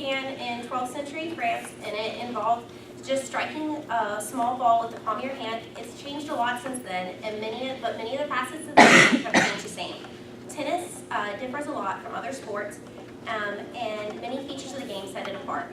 began in 12th century France, and it involved just striking a small ball with the palm of your hand. It's changed a lot since then, and many of the facets of the game have changed the same. Tennis differs a lot from other sports, and many features of the game set it apart.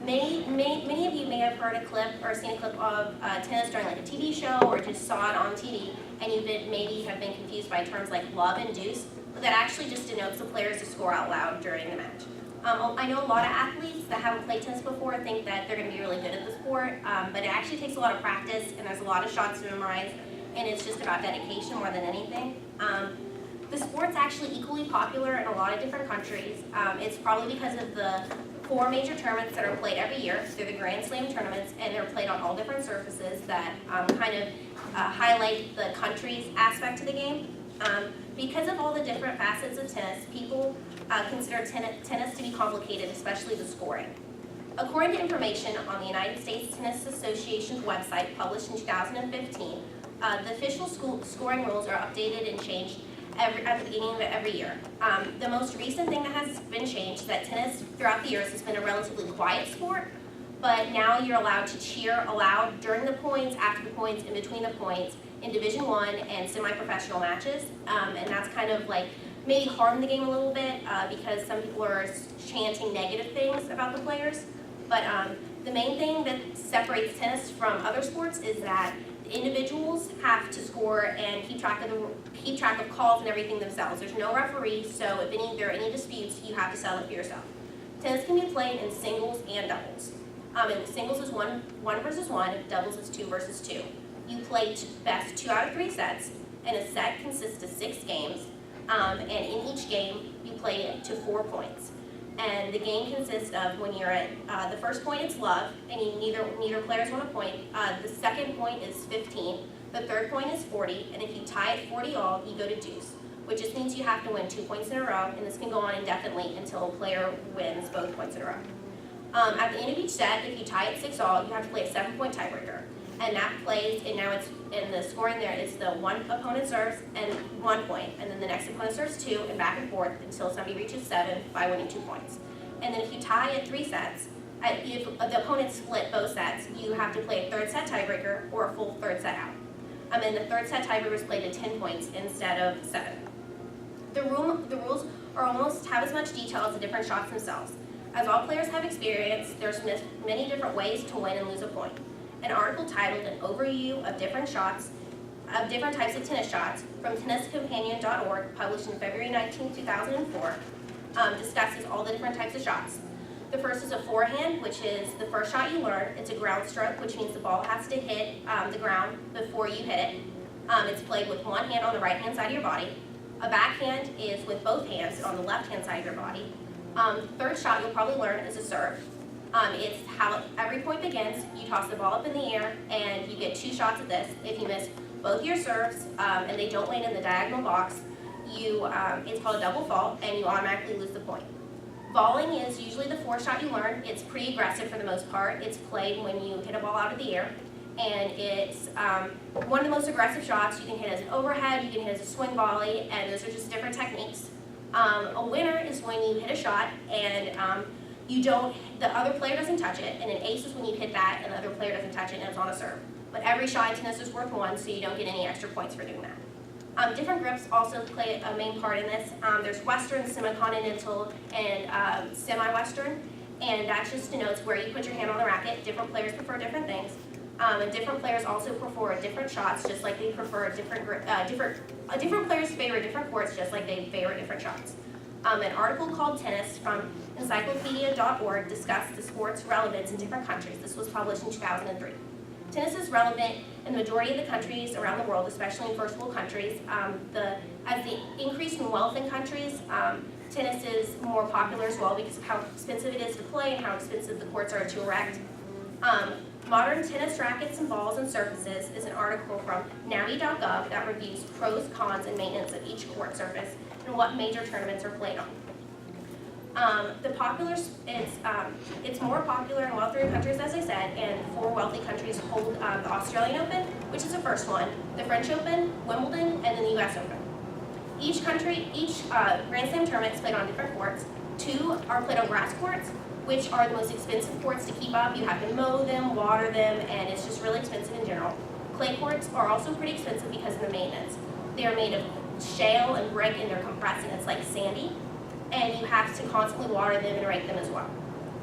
Many of you may have heard a clip or seen a clip of tennis during like a TV show or just saw it on TV, and you maybe have been confused by terms like love and deuce, but that actually just denotes the players to score out loud during the match. I know a lot of athletes that haven't played tennis before think that they're going to be really good at the sport, but it actually takes a lot of practice, and there's a lot of shots to memorize, and it's just about dedication more than anything. The sport's actually equally popular in a lot of different countries. It's probably because of the 4 major tournaments that are played every year. They're the Grand Slam tournaments, and they're played on all different surfaces that kind of highlight the country's aspect to the game. Because of all the different facets of tennis, people consider tennis to be complicated, especially the scoring. According to information on the United States Tennis Association's website published in 2015, the official scoring rules are updated and changed at the beginning of every year. The most recent thing that has been changed is that tennis throughout the years has been a relatively quiet sport, but now you're allowed to cheer aloud during the points, after the points, in between the points, in Division I and semi-professional matches, and that's kind of like maybe harmed the game a little bit because some people are chanting negative things about the players, but the main thing that separates tennis from other sports is that individuals have to score and keep track of calls and everything themselves. There's no referee, so if there are any disputes, you have to settle it for yourself. Tennis can be played in singles and doubles. And singles is one versus one, doubles is 2 versus 2. You play best 2 out of 3 sets, and a set consists of 6 games, and in each game, you play to 4 points. And the game consists of when you're at the first point, it's love, and neither players want a point. The second point is 15. The third point is 40, and if you tie at 40 all, you go to deuce, which just means you have to win 2 points in a row, and this can go on indefinitely until a player wins both points in a row. At the end of each set, if you tie at 6 all, you have to play a 7-point tiebreaker, and that plays. And now it's in the scoring there. It's the one opponent serves and 1 point, and then the next opponent serves 2, and back and forth until somebody reaches 7 by winning 2 points. And then if you tie at 3 sets, if the opponent split both sets, you have to play a 3rd set tiebreaker or a full 3rd set out. And the 3rd set tiebreaker is played to 10 points instead of 7. The rules are almost have as much detail as the different shots themselves. As all players have experience, there's many different ways to win and lose a point. An article titled "An Overview of Different Types of Tennis Shots" from tenniscompanion.org, published in February 19, 2004, discusses all the different types of shots. The first is a forehand, which is the first shot you learn. It's a ground stroke, which means the ball has to hit the ground before you hit it. It's played with one hand on the right-hand side of your body. A backhand is with both hands on the left-hand side of your body. Third shot you'll probably learn is a serve. It's how every point begins. You toss the ball up in the air, and you get 2 shots at this. If you miss both your serves and they don't land in the diagonal box, it's called a double fault, and you automatically lose the point. Volleying is usually the 4th shot you learn. It's pretty aggressive for the most part. It's played when you hit a ball out of the air, and it's one of the most aggressive shots. You can hit as an overhead, you can hit as a swing volley, and those are just different techniques. A winner is when you hit a shot and the other player doesn't touch it, and an ace is when you hit that and the other player doesn't touch it and it's on a serve. But every shot in tennis is worth 1, so you don't get any extra points for doing that. Different grips also play a main part in this. There's Western, semi-continental, and semi-Western, and that just denotes where you put your hand on the racket. Different players prefer different things, and different players also prefer different shots, just like they prefer different players favor different courts, just like they favor different shots. An article called "Tennis" from encyclopedia.org discussed the sport's relevance in different countries. This was published in 2003. Tennis is relevant in the majority of the countries around the world, especially in first world countries. As the increase in wealth in countries, tennis is more popular as well because of how expensive it is to play and how expensive the courts are to erect. Modern tennis rackets and balls and surfaces is an article from Navi.gov that reviews pros, cons, and maintenance of each court surface and what major tournaments are played on. It's more popular in wealthier countries, as I said, and 4 wealthy countries hold the Australian Open, which is the first one, the French Open, Wimbledon, and then the US Open. Each Grand Slam tournament is played on different courts. 2 2 are played on grass courts, which are the most expensive courts to keep up. You have to mow them, water them, and it's just really expensive in general. Clay courts are also pretty expensive because of the maintenance. They are made of shale and brick, and they're compressed, and it's like sandy, and you have to constantly water them and rake them as well.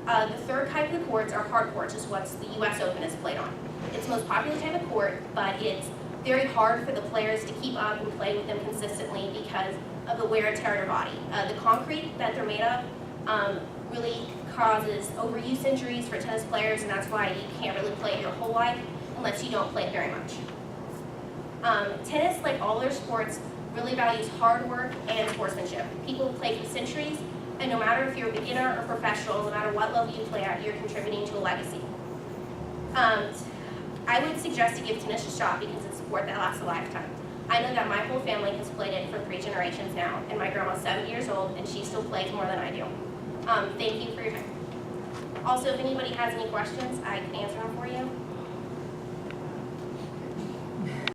The third type of the courts are hard courts, which is what the U.S. Open is played on. It's the most popular type of court, but it's very hard for the players to keep up and play with them consistently because of the wear and tear of their body. The concrete that they're made of really causes overuse injuries for tennis players, and that's why you can't really play it your whole life unless you don't play it very much. Tennis, like all other sports, really values hard work and sportsmanship. People play for centuries, and no matter if you're a beginner or professional, no matter what level you play at, you're contributing to a legacy. I would suggest to give tennis a shot because it's a sport that lasts a lifetime. I know that my whole family has played it for 3 generations now, and my grandma's 70 years old, and she still plays more than I do. Thank you for your time. Also, if anybody has any questions, I can answer them for you.